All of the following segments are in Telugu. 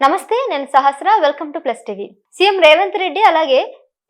నమస్తే, నేను Sahasra. Welcome to plus TV. CM Revanth Reddy అలాగే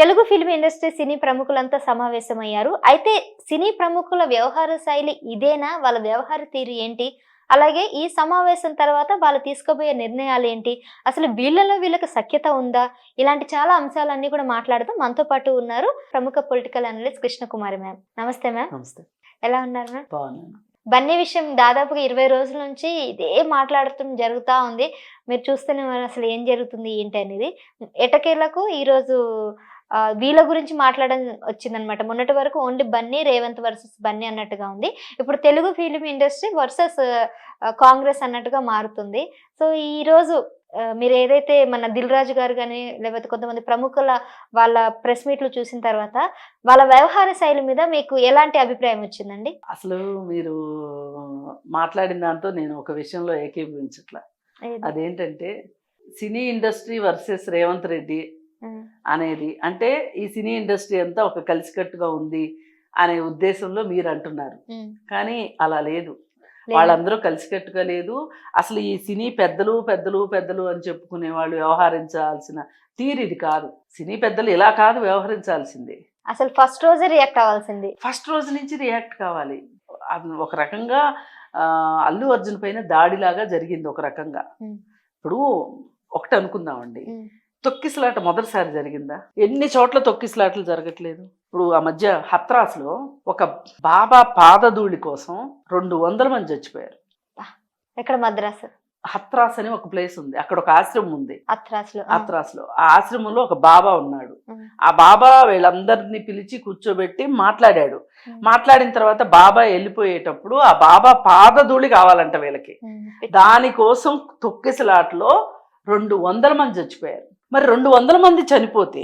తెలుగు ఫిల్మ్ ఇండస్ట్రీ సినీ ప్రముఖులంతా సమావేశమయ్యారు. అయితే సినీ ప్రముఖుల వ్యవహార శైలి ఇదేనా? వాళ్ళ వ్యవహార తీరు ఏంటి? అలాగే ఈ సమావేశం తర్వాత వాళ్ళు తీసుకోబోయే నిర్ణయాలు ఏంటి? అసలు వీళ్ళకి సఖ్యత ఉందా? ఇలాంటి చాలా అంశాలన్నీ కూడా మాట్లాడుతూ మనతో పాటు ఉన్నారు ప్రముఖ పొలిటికల్ అనలిస్ట్ కృష్ణకుమారి మ్యామ్. నమస్తే మ్యామ్. నమస్తే. ఎలా ఉన్నారు మ్యామ్? బాగున్నాను. బన్నీ విషయం దాదాపుగా 20 రోజుల నుంచి ఇదే మాట్లాడటం జరుగుతా ఉంది. మీరు చూస్తూనే ఉన్నారు అసలు ఏం జరుగుతుంది ఏంటి అనేది. ఎటకేలకు ఈరోజు వీళ్ళ గురించి మాట్లాడడం వచ్చిందనమాట. మొన్నటి వరకు ఓన్లీ బన్నీ, రేవంత్ వర్సెస్ బన్నీ అన్నట్టుగా ఉంది. ఇప్పుడు Telugu film industry versus Congress అన్నట్టుగా మారుతుంది. సో ఈరోజు మీరు ఏదైతే మన దిల్ రాజు గారు కానీ లేకపోతే కొంతమంది ప్రముఖుల వాళ్ళ ప్రెస్ మీట్లు చూసిన తర్వాత వాళ్ళ వ్యవహార శైలి మీద మీకు ఎలాంటి అభిప్రాయం వచ్చిందండి? అసలు మీరు మాట్లాడిన దాంతో నేను ఒక విషయంలో ఏకీభవించట్లా. అదేంటంటే cine industry versus Revanth Reddy అనేది, అంటే ఈ సినీ ఇండస్ట్రీ అంతా ఒక కలిసికట్టుగా ఉంది అనే ఉద్దేశంలో మీరు అంటున్నారు. కానీ అలా లేదు. వాళ్ళందరూ కలిసికట్టుగా లేదు. అసలు ఈ సినీ పెద్దలు పెద్దలు పెద్దలు అని చెప్పుకునే వాళ్ళు వ్యవహరించాల్సిన తీరు ఇది కాదు. సినీ పెద్దలు ఇలా కాదు వ్యవహరించాల్సింది. అసలు ఫస్ట్ రోజే రియాక్ట్ అవ్వాల్సింది. ఫస్ట్ రోజు నుంచి రియాక్ట్ కావాలి. అది ఒక రకంగా అల్లు అర్జున్ పైన దాడిలాగా జరిగింది. ఒక రకంగా ఇప్పుడు ఒకటి అనుకుందామండి, తొక్కిసలాట మొదటిసారి జరిగిందా? ఎన్ని చోట్ల తొక్కిసలాటలు జరగట్లేదు. ఇప్పుడు ఆ మధ్య హత్రాస్లో ఒక బాబా పాదధూళి కోసం 200 మంది చచ్చిపోయారు. ఎక్కడ? మద్రాసు. హత్రాస్ అని ఒక ప్లేస్ ఉంది, అక్కడ ఒక ఆశ్రమం ఉంది. హత్రాస్లో ఆ ఆశ్రమంలో ఒక బాబా ఉన్నాడు. ఆ బాబా వీళ్ళందరినీ పిలిచి కూర్చోబెట్టి మాట్లాడాడు. మాట్లాడిన తర్వాత బాబా వెళ్ళిపోయేటప్పుడు ఆ బాబా పాదధూళి కావాలంట వీళ్ళకి. దానికోసం తొక్కిసలాటలో 200 మంది చచ్చిపోయారు. మరి 200 మంది చనిపోతే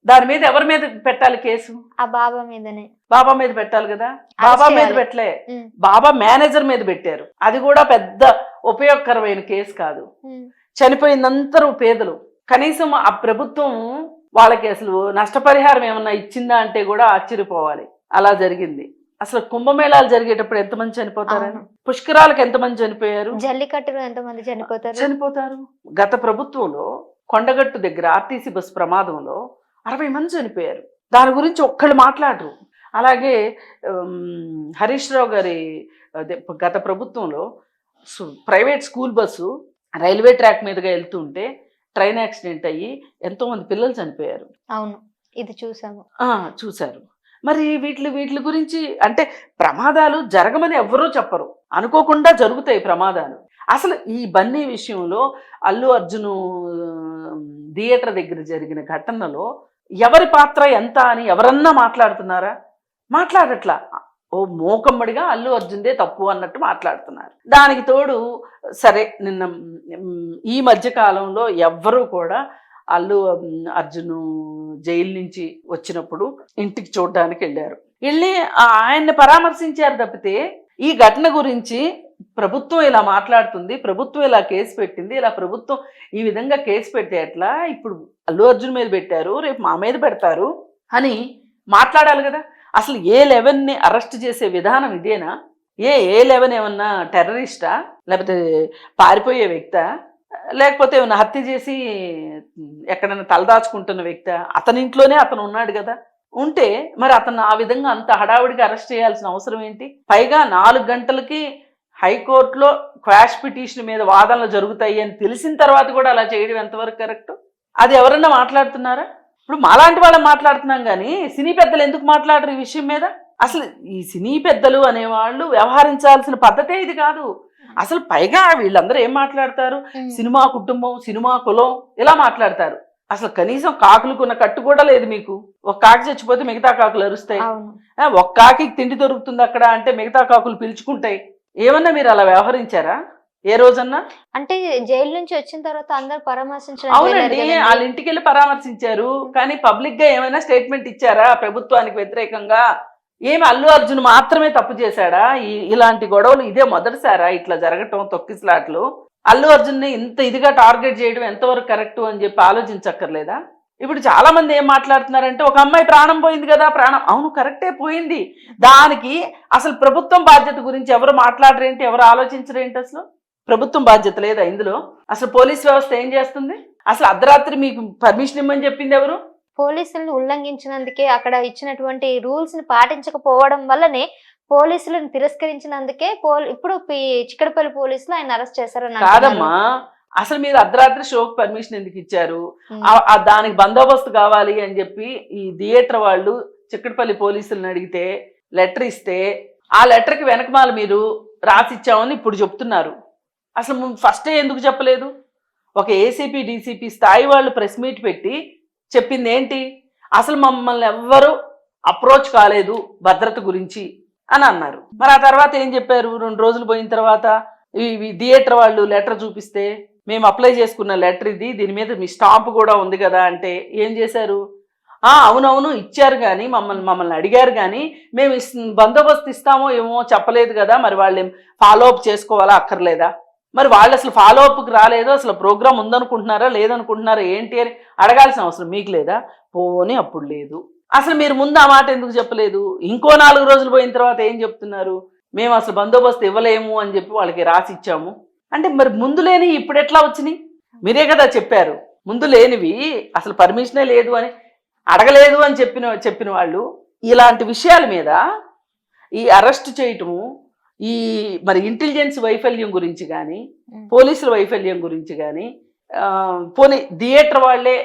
దాని మీద ఎవరి మీద పెట్టాలి కేసు? ఆ బాబా మీదనే. బాబా మీద పెట్టాలి కదా. బాబా మీద పెట్టలే, బాబా మేనేజర్ మీద పెట్టారు. అది కూడా పెద్ద ఉపయోగకరమైన కేసు కాదు. చనిపోయిందందరూ పేదలు. కనీసం ఆ ప్రభుత్వం వాళ్ళకి అసలు నష్టపరిహారం ఏమన్నా ఇచ్చిందా అంటే కూడా ఆశ్చర్యపోవాలి. అలా జరిగింది. అసలు కుంభమేళాలు జరిగేటప్పుడు ఎంతమంది చనిపోతారని, పుష్కరాలకు ఎంతమంది చనిపోయారు, జల్లికట్టులో ఎంతమంది చనిపోతారు. గత ప్రభుత్వంలో కొండగట్టు దగ్గర ఆర్టీసీ బస్సు ప్రమాదంలో 60 మంది చనిపోయారు. దాని గురించి ఒక్కళ్ళు మాట్లాడరు. అలాగే హరీష్ రావు గారి గత ప్రభుత్వంలో private school bus railway track మీదుగా వెళ్తుంటే ట్రైన్ యాక్సిడెంట్ అయ్యి ఎంతోమంది పిల్లలు చనిపోయారు. అవును, ఇది చూశారు. మరి వీటి గురించి అంటే ప్రమాదాలు జరగమని ఎవ్వరూ చెప్పరు, అనుకోకుండా జరుగుతాయి ప్రమాదాలు. అసలు ఈ బన్నీ విషయంలో అల్లు అర్జున్ థియేటర్ దగ్గర జరిగిన ఘటనలో ఎవరి పాత్ర ఎంత అని ఎవరన్నా మాట్లాడుతున్నారా? మాట్లాడట్లా. ఓ మోకమ్మడిగా అల్లు అర్జున్దే తప్పు అన్నట్టు మాట్లాడుతున్నారు. దానికి తోడు సరే, నిన్న ఈ మధ్య కాలంలో ఎవ్వరూ కూడా అల్లు అర్జున్ జైలు నుంచి వచ్చినప్పుడు ఇంటికి చూడడానికి వెళ్ళి ఆయన్ని పరామర్శించారు తప్పితే ఈ ఘటన గురించి ప్రభుత్వం ఇలా మాట్లాడుతుంది, ప్రభుత్వం ఇలా కేసు పెట్టింది, ఇలా ప్రభుత్వం ఈ విధంగా కేసు పెడితే ఎట్లా, ఇప్పుడు అల్లు అర్జున్ మీద పెట్టారు, రేపు మా మీద పెడతారు అని మాట్లాడాలి కదా. అసలు A11ని అరెస్ట్ చేసే విధానం ఇదేనా? A11 ఏమన్నా టెర్రరిస్టా, లేకపోతే పారిపోయే వ్యక్తా, లేకపోతే ఏమన్నా హత్య చేసి ఎక్కడైనా తలదాచుకుంటున్న వ్యక్తా? అతని ఇంట్లోనే అతను ఉన్నాడు కదా. ఉంటే మరి అతను ఆ విధంగా అంత హడావుడిగా అరెస్ట్ చేయాల్సిన అవసరం ఏంటి? పైగా 4 గంటలకి హైకోర్టులో క్వాష్ పిటిషన్ మీద వాదనలు జరుగుతాయి అని తెలిసిన తర్వాత కూడా అలా చేయడం ఎంతవరకు కరెక్ట్? అది ఎవరన్నా మాట్లాడుతున్నారా? ఇప్పుడు మాలాంటి వాళ్ళని మాట్లాడుతున్నాం కానీ సినీ పెద్దలు ఎందుకు మాట్లాడరు ఈ విషయం మీద? అసలు ఈ సినీ పెద్దలు అనేవాళ్ళు వ్యవహరించాల్సిన పద్ధతే ఇది కాదు. అసలు పైగా వీళ్ళందరూ ఏం మాట్లాడతారు? సినిమా కుటుంబం, సినిమా కులం ఇలా మాట్లాడతారు. అసలు కనీసం కాకులుకున్న కట్టు కూడా లేదు మీకు. ఒక కాకి చచ్చిపోతే మిగతా కాకులు అరుస్తాయి. ఒక కాకి తిండి దొరుకుతుంది అక్కడ అంటే మిగతా కాకులు పిలుచుకుంటాయి. ఏమన్నా మీరు అలా వ్యవహరించారా ఏ రోజన్నా? అంటే జైలు నుంచి వచ్చిన తర్వాత అందరు పరామర్శించడం. అవునండి, వాళ్ళ ఇంటికి వెళ్ళి పరామర్శించారు, కానీ పబ్లిక్ గా ఏమైనా స్టేట్మెంట్ ఇచ్చారా ప్రభుత్వానికి వ్యతిరేకంగా? ఏమి అల్లు అర్జున్ మాత్రమే తప్పు చేశాడా? ఇలాంటి గొడవలు ఇదే మొదటిసారా ఇట్లా జరగటం? తొక్కిసలాట్లు అల్లు అర్జున్ని ఇంత ఇదిగా టార్గెట్ చేయడం ఎంతవరకు కరెక్ట్ అని చెప్పి ఆలోచించక్కర్లేదా? ఇప్పుడు చాలా మంది ఏం మాట్లాడుతున్నారంటే ఒక అమ్మాయి ప్రాణం పోయింది కదా. ప్రాణం అవును కరెక్టే పోయింది. దానికి అసలు ప్రభుత్వం బాధ్యత గురించి ఎవరు మాట్లాడరేంటి, ఎవరు ఆలోచించరేంటి? అసలు ప్రభుత్వం బాధ్యత లేదా ఇందులో? అసలు పోలీస్ వ్యవస్థ ఏం చేస్తుంది? అసలు అర్ధరాత్రి మీకు పర్మిషన్ ఇమ్మని చెప్పింది ఎవరు? పోలీసులను ఉల్లంఘించినందుకే, అక్కడ ఇచ్చినటువంటి రూల్స్ ని పాటించకపోవడం వల్లనే, పోలీసులను తిరస్కరించినందుకే ఇప్పుడు చిక్కడపల్లి పోలీసులు ఆయన అరెస్ట్ చేశారని అంటున్నారు. కాదమ్మా, అసలు మీరు అర్ధరాత్రి షోకి పర్మిషన్ ఎందుకు ఇచ్చారు? దానికి బందోబస్తు కావాలి అని చెప్పి ఈ థియేటర్ వాళ్ళు చిక్కడపల్లి పోలీసులను అడిగితే లెటర్ ఇస్తే ఆ లెటర్కి వెనకమాల మీరు రాసిచ్చామని ఇప్పుడు చెప్తున్నారు. అసలు ఫస్టే ఎందుకు చెప్పలేదు? ఒక ఏసీపీ డీసీపీ స్థాయి వాళ్ళు ప్రెస్ మీట్ పెట్టి చెప్పింది ఏంటి? అసలు మమ్మల్ని ఎవ్వరూ అప్రోచ్ కాలేదు భద్రత గురించి అని అన్నారు. మరి ఆ తర్వాత ఏం చెప్పారు? 2 రోజులు పోయిన తర్వాత ఈ థియేటర్ వాళ్ళు లెటర్ చూపిస్తే, మేము అప్లై చేసుకున్న లెటర్ ఇది, దీని మీద మీ స్టాంప్ కూడా ఉంది కదా అంటే ఏం చేశారు? అవునవును ఇచ్చారు, కానీ మమ్మల్ని అడిగారు, కానీ మేము బందోబస్తు ఇస్తామో ఏమో చెప్పలేదు కదా, మరి వాళ్ళు ఫాలో అప్ చేసుకోవాలా అక్కర్లేదా? మరి వాళ్ళు అసలు ఫాలో అప్కి రాలేదు, అసలు ప్రోగ్రామ్ ఉందనుకుంటున్నారా లేదనుకుంటున్నారా ఏంటి అని అడగాల్సిన అవసరం మీకు లేదా? పోనీ అప్పుడు లేదు. అసలు మీరు ముందు ఆ మాట ఎందుకు చెప్పలేదు? ఇంకో 4 రోజులు పోయిన తర్వాత ఏం చెప్తున్నారు? మేము అసలు బందోబస్తు ఇవ్వలేము అని చెప్పి వాళ్ళకి రాసి ఇచ్చాము అంటే, మరి ముందు లేని ఇప్పుడు ఎట్లా వచ్చినాయి? మీరే కదా చెప్పారు. ముందు లేనివి అసలు పర్మిషనే లేదు అని, అడగలేదు అని చెప్పిన వాళ్ళు ఇలాంటి విషయాల మీద ఈ అరెస్ట్ చేయటము, ఈ మరి ఇంటెలిజెన్స్ వైఫల్యం గురించి కానీ, పోలీసుల వైఫల్యం గురించి కానీ, పోనీ థియేటర్ వాళ్ళే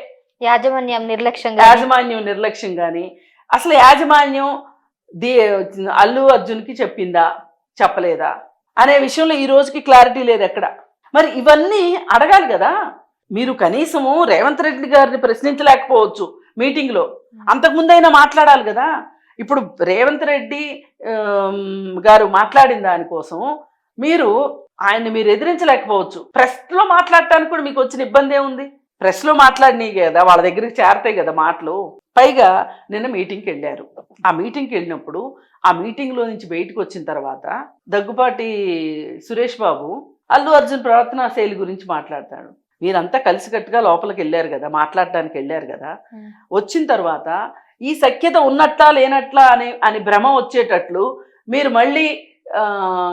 యాజమాన్యం నిర్లక్ష్యం కానీ, అసలు యాజమాన్యం అల్లు అర్జున్కి చెప్పిందా చెప్పలేదా అనే విషయంలో ఈ రోజుకి క్లారిటీ లేదు ఎక్కడ. మరి ఇవన్నీ అడగాలి కదా మీరు. కనీసము రేవంత్ రెడ్డి గారిని ప్రశ్నించలేకపోవచ్చు మీటింగ్లో, అంతకుముందైనా మాట్లాడాలి కదా. ఇప్పుడు రేవంత్ రెడ్డి గారు మాట్లాడిన దానికోసం ఆయన్ని మీరు ఎదిరించలేకపోవచ్చు. ప్రెస్లో మాట్లాడటానికి కూడా మీకు వచ్చిన ఇబ్బంది ఏముంది? ప్రెస్లో మాట్లాడినాయి కదా, వాళ్ళ దగ్గరికి చేరతాయి కదా మాటలు. పైగా నిన్న మీటింగ్కి వెళ్ళారు. ఆ మీటింగ్కి వెళ్ళినప్పుడు ఆ మీటింగ్లో నుంచి బయటకు వచ్చిన తర్వాత దగ్గుపాటి సురేష్ బాబు అల్లు అర్జున్ ప్రవర్తనా శైలి గురించి మాట్లాడతాడు. మీరంతా కలిసికట్టుగా లోపలికి వెళ్ళారు కదా, మాట్లాడటానికి వెళ్ళారు కదా. వచ్చిన తర్వాత ఈ సఖ్యత ఉన్నట్లా లేనట్లా అని భ్రమ వచ్చేటట్లు మీరు మళ్ళీ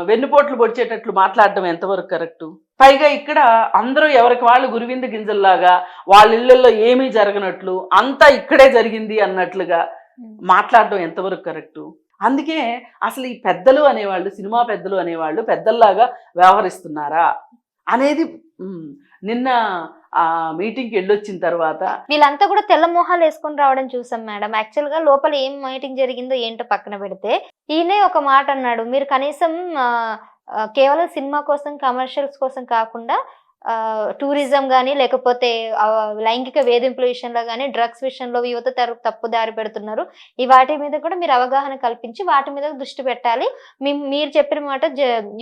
వెన్నుపోట్లు పొడిచేటట్లు మాట్లాడడం ఎంతవరకు కరెక్టు? పైగా ఇక్కడ అందరూ ఎవరికి వాళ్ళు గురువింద గింజల్లాగా వాళ్ళ ఇళ్లలో ఏమీ జరగనట్లు, అంతా ఇక్కడే జరిగింది అన్నట్లుగా మాట్లాడడం ఎంతవరకు కరెక్టు? అందుకే అసలు ఈ పెద్దలు అనేవాళ్ళు, సినిమా పెద్దలు అనేవాళ్ళు పెద్దల్లాగా వ్యవహరిస్తున్నారా అనేది నిన్న ఆ మీటింగ్కి వెళ్ళొచ్చిన తర్వాత వీళ్ళంతా కూడా తెల్ల మొహాలు వేసుకొని రావడం చూసాం మేడం. యాక్చువల్ గా లోపల ఏం మీటింగ్ జరిగిందో ఏంటో పక్కన పెడితే, ఈయనే ఒక మాట అన్నాడు, మీరు కనీసం కేవలం సినిమా కోసం కమర్షియల్స్ కోసం కాకుండా టూరిజం కానీ, లేకపోతే లైంగిక వేధింపుల విషయంలో కానీ, డ్రగ్స్ విషయంలో యువత తప్పు దారి పెడుతున్నారు, ఈ వాటి మీద కూడా మీరు అవగాహన కల్పించి వాటి మీద దృష్టి పెట్టాలి. మీరు చెప్పిన మాట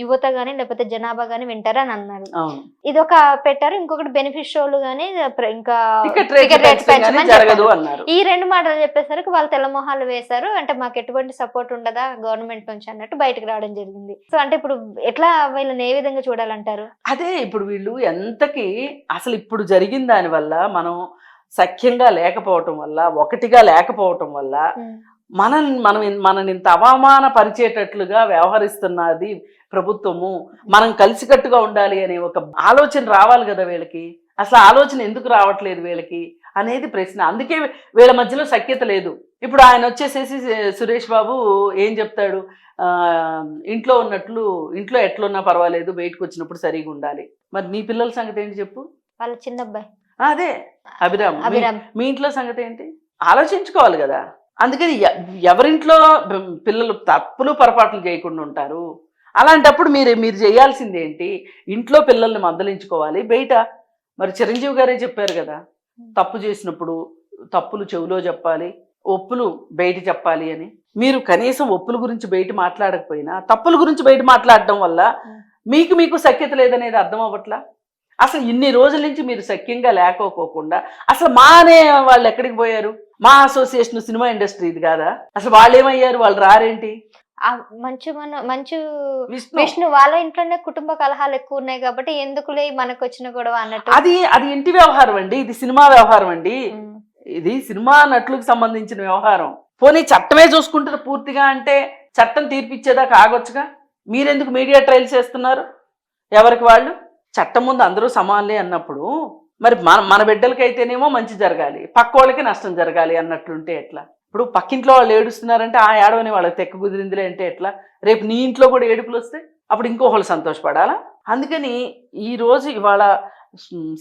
యువత కానీ లేకపోతే జనాభా కానీ వింటారని అన్నారు. ఇదొక పెట్టారు. ఇంకొకటి బెనిఫిట్ షోలు కానీ, ఇంకా ఈ 2 మాటలు చెప్పేసరికి వాళ్ళు తెల్లమొహాలు వేశారు. అంటే మాకు ఎటువంటి సపోర్ట్ ఉండదా గవర్నమెంట్ నుంచి అన్నట్టు బయటకు రావడం జరిగింది. సో అంటే ఇప్పుడు ఎట్లా వీళ్ళని ఏ విధంగా చూడాలంటారు? అదే ఇప్పుడు వీళ్ళు ఎంతకి అసలు ఇప్పుడు జరిగిన దాని వల్ల మనం సఖ్యంగా లేకపోవటం వల్ల, ఒకటిగా లేకపోవటం వల్ల మనని ఇంత అవమాన పరిచేటట్లుగా వ్యవహరిస్తున్నది ప్రభుత్వము. మనం కలిసికట్టుగా ఉండాలి అనే ఒక ఆలోచన రావాలి కదా వీళ్ళకి. అసలు ఆలోచన ఎందుకు రావట్లేదు వీళ్ళకి అనేది ప్రశ్న. అందుకే వీళ్ళ మధ్యలో సఖ్యత లేదు. ఇప్పుడు ఆయన వచ్చేసేసి సురేష్ బాబు ఏం చెప్తాడు? ఇంట్లో ఉన్నట్లు, ఇంట్లో ఎట్లున్నా పర్వాలేదు, బయటకు వచ్చినప్పుడు సరిగా ఉండాలి. మరి నీ పిల్లల సంగతి ఏంటి చెప్పు? వాళ్ళ చిన్న అబ్బాయి అదే అభిరామ్, మీ ఇంట్లో సంగతి ఏంటి? ఆలోచించుకోవాలి కదా. అందుకని ఎవరింట్లో పిల్లలు తప్పులు పొరపాట్లు చేయకుండా ఉంటారు. అలాంటప్పుడు మీరు చేయాల్సింది ఏంటి? ఇంట్లో పిల్లల్ని మందలించుకోవాలి. బయట మరి చిరంజీవి గారే చెప్పారు కదా, తప్పు చేసినప్పుడు తప్పులు చెవులో చెప్పాలి, ఒప్పులు బయట చెప్పాలి అని. మీరు కనీసం ఒప్పుల గురించి బయట మాట్లాడకపోయినా తప్పుల గురించి బయట మాట్లాడడం వల్ల మీకు సఖ్యత లేదనేది అర్థం అవ్వట్లా. అసలు ఇన్ని రోజుల నుంచి మీరు సఖ్యంగా లేకపోకుండా అసలు మా అనే వాళ్ళు ఎక్కడికి పోయారు? మా అసోసియేషన్ సినిమా ఇండస్ట్రీ ఇది కాదా? అసలు వాళ్ళు ఏమయ్యారు? వాళ్ళు రారేంటి? మంచు విష్ణు వాళ్ళ ఇంట్లోనే కుటుంబ కలహాలు ఎక్కువ ఉన్నాయి కాబట్టి ఎందుకులే మనకు వచ్చిన గొడవ అన్నట్టు. అది ఇంటి వ్యవహారం అండి, ఇది సినిమా వ్యవహారం అండి. ఇది సినిమా నటులకు సంబంధించిన వ్యవహారం. పోనీ చట్టమే చూసుకుంటుంది పూర్తిగా అంటే చట్టం తీర్పిచ్చేదాకా ఆగొచ్చుగా. మీరెందుకు మీడియా ట్రయల్స్ చేస్తున్నారు? ఎవరికి వాళ్ళు చట్టం ముందు అందరూ సమానులే అన్నప్పుడు మరి మన బిడ్డలకైతేనేమో మంచి జరగాలి, పక్క వాళ్ళకి నష్టం జరగాలి అన్నట్లుంటే ఎట్లా? ఇప్పుడు పక్కింట్లో వాళ్ళు ఏడుస్తున్నారంటే ఆ ఏడవని వాళ్ళకి తెక్క కుదిరిందిలే అంటే ఎట్లా? రేపు నీ ఇంట్లో కూడా ఏడుపులు వస్తే అప్పుడు ఇంకోళ్ళు సంతోషపడాలా? అందుకని ఇవాళ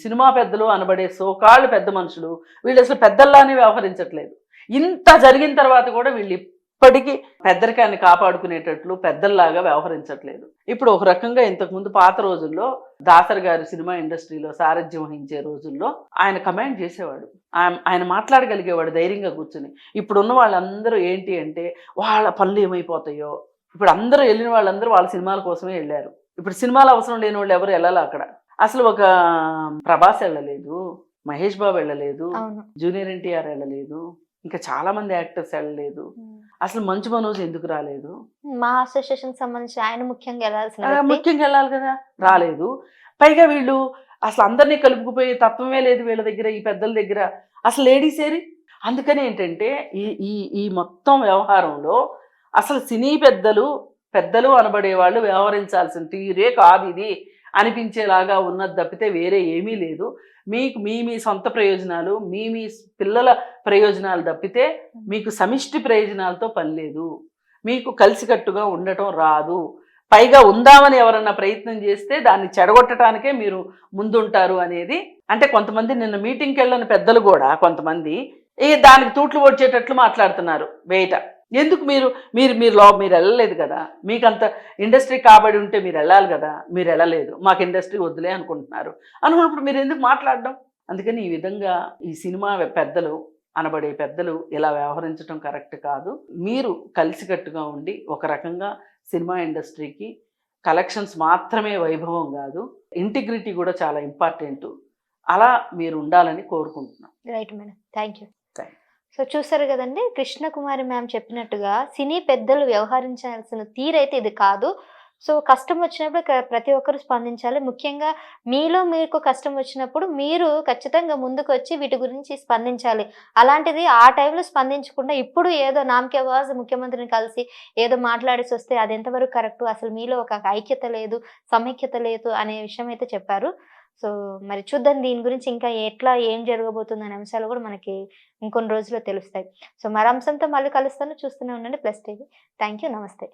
సినిమా పెద్దలు అనబడే సోకాళ్ళు పెద్ద మనుషులు వీళ్ళు అసలు పెద్దల్లానే వ్యవహరించట్లేదు. ఇంత జరిగిన తర్వాత కూడా వీళ్ళు ఇప్పటికీ పెద్దరికాన్ని కాపాడుకునేటట్లు పెద్దల్లాగా వ్యవహరించట్లేదు. ఇప్పుడు ఒక రకంగా ఇంతకుముందు పాత రోజుల్లో దాసరి గారు సినిమా ఇండస్ట్రీలో సారథ్యం వహించే రోజుల్లో ఆయన కమాండ్ చేసేవాడు, ఆయన మాట్లాడగలిగేవాడు ధైర్యంగా కూర్చుని. ఇప్పుడున్న వాళ్ళందరూ ఏంటి అంటే వాళ్ళ పనులు ఏమైపోతాయో, ఇప్పుడు అందరూ వెళ్ళిన వాళ్ళందరూ వాళ్ళ సినిమాల కోసమే వెళ్ళారు. ఇప్పుడు సినిమాలు అవసరం లేని వాళ్ళు ఎవరు వెళ్ళాలి అక్కడ. అసలు ఒక ప్రభాస్ వెళ్ళలేదు, మహేష్ బాబు వెళ్ళలేదు, జూనియర్ ఎన్టీఆర్ వెళ్ళలేదు, ఇంకా చాలా మంది యాక్టర్స్ వెళ్ళలేదు. అసలు మంచు మనోజ్ ఎందుకు రాలేదు? మా అసోసియేషన్ సంబంధించి ఆయన ముఖ్యంగా వెళ్ళాలి కదా, రాలేదు. పైగా వీళ్ళు అసలు అందరినీ కలుపుకుపోయే తత్వమే లేదు వీళ్ళ దగ్గర, ఈ పెద్దల దగ్గర. అసలు లేడీస్ ఏరి. అందుకని ఏంటంటే ఈ మొత్తం వ్యవహారంలో అసలు సినీ పెద్దలు అనబడే వాళ్ళు వ్యవహరించాల్సిన తీరే కాదు ఇది అనిపించేలాగా ఉన్నది తప్పితే వేరే ఏమీ లేదు. మీకు మీ సొంత ప్రయోజనాలు, మీ పిల్లల ప్రయోజనాలు తప్పితే మీకు సమిష్టి ప్రయోజనాలతో పని లేదు. మీకు కలిసికట్టుగా ఉండటం రాదు. పైగా ఉందామని ఎవరన్నా ప్రయత్నం చేస్తే దాన్ని చెడగొట్టడానికే మీరు ముందుంటారు అనేది. అంటే కొంతమంది నిన్న మీటింగ్కి వెళ్ళని పెద్దలు కూడా కొంతమంది దానికి తూట్లు వచ్చేటట్లు మాట్లాడుతున్నారు బయట. ఎందుకు మీరు వెళ్ళలేదు కదా, మీకంత ఇండస్ట్రీ కాబడి ఉంటే మీరు వెళ్ళాలి కదా, మీరు వెళ్ళలేదు, మాకు ఇండస్ట్రీ వద్దులే అనుకుంటున్నారు. అనుకున్నప్పుడు మీరు ఎందుకు మాట్లాడడం? అందుకని ఈ విధంగా ఈ సినిమా పెద్దలు అనబడే పెద్దలు ఇలా వ్యవహరించడం కరెక్ట్ కాదు. మీరు కలిసికట్టుగా ఉండి ఒక రకంగా సినిమా ఇండస్ట్రీకి కలెక్షన్స్ మాత్రమే వైభవం కాదు, ఇంటిగ్రిటీ కూడా చాలా ఇంపార్టెంట్. అలా మీరు ఉండాలని కోరుకుంటున్నాం. Right madam, thank you. So చూసారు కదండి, కృష్ణకుమారి మ్యామ్ చెప్పినట్టుగా సినీ పెద్దలు వ్యవహరించాల్సిన తీరైతే ఇది కాదు. సో కష్టం వచ్చినప్పుడు ప్రతి ఒక్కరు స్పందించాలి. ముఖ్యంగా మీకు కష్టం వచ్చినప్పుడు మీరు ఖచ్చితంగా ముందుకు వచ్చి వీటి గురించి స్పందించాలి. అలాంటిది ఆ టైంలో స్పందించకుండా ఇప్పుడు ఏదో నామకే వాజ్ ముఖ్యమంత్రిని కలిసి ఏదో మాట్లాడేసి వస్తే అది ఎంతవరకు కరెక్ట్? అసలు మీలో ఒక ఐక్యత లేదు, సమైక్యత లేదు అనే విషయం అయితే చెప్పారు. సో మరి చూద్దాం దీని గురించి ఇంకా ఏం జరగబోతుంది అనే అంశాలు కూడా మనకి ఇంకొన్ని రోజుల్లో తెలుస్తాయి. సో మరో అంశంతో మళ్ళీ కలుస్తాను. చూస్తూనే ఉండండి ప్లస్ టీవీ. Thank you. నమస్తే.